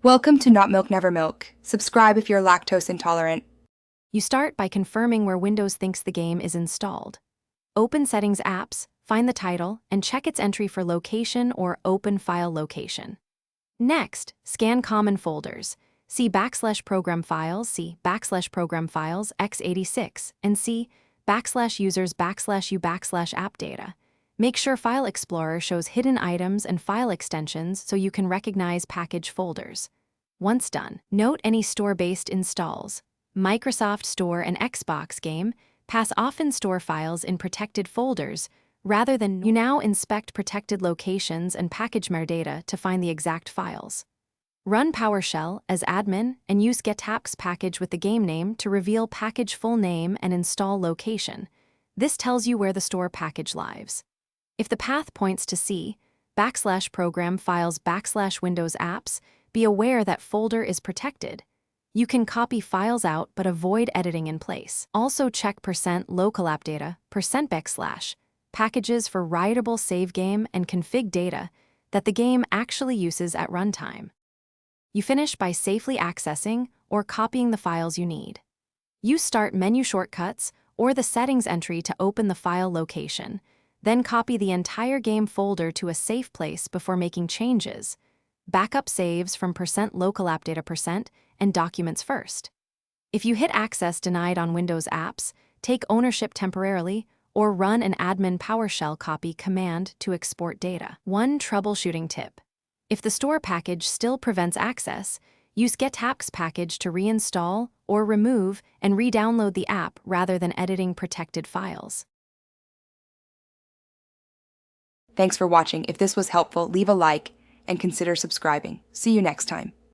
Welcome to Not Milk Never Milk. Subscribe if you're lactose intolerant. You start by confirming where Windows thinks the game is installed. Open Settings Apps, find the title, and check its entry for location or open file location. Next, scan common folders. See \program files, see \program files x86, and see \users\u\app data. Make sure File Explorer shows hidden items and file extensions so you can recognize package folders. Once done, note any store-based installs. Microsoft Store and Xbox Game pass often store files in protected folders rather than you now inspect protected locations and package metadata to find the exact files. Run PowerShell as admin and use getapps package with the game name to reveal package full name and install location. This tells you where the store package lives. If the path points to C, \program files \Windows apps, be aware that folder is protected. You can copy files out but avoid editing in place. Also check %local app data, %\, packages for writable save game and config data that the game actually uses at runtime. You finish by safely accessing or copying the files you need. Use Start menu shortcuts or the settings entry to open the file location. Then copy the entire game folder to a safe place before making changes. Backup saves from %local app data and documents first. If you hit access denied on Windows apps, take ownership temporarily or run an admin PowerShell copy command to export data. One troubleshooting tip. If the store package still prevents access, use getapps package to reinstall or remove and re-download the app rather than editing protected files. Thanks for watching. If this was helpful, leave a like and consider subscribing. See you next time.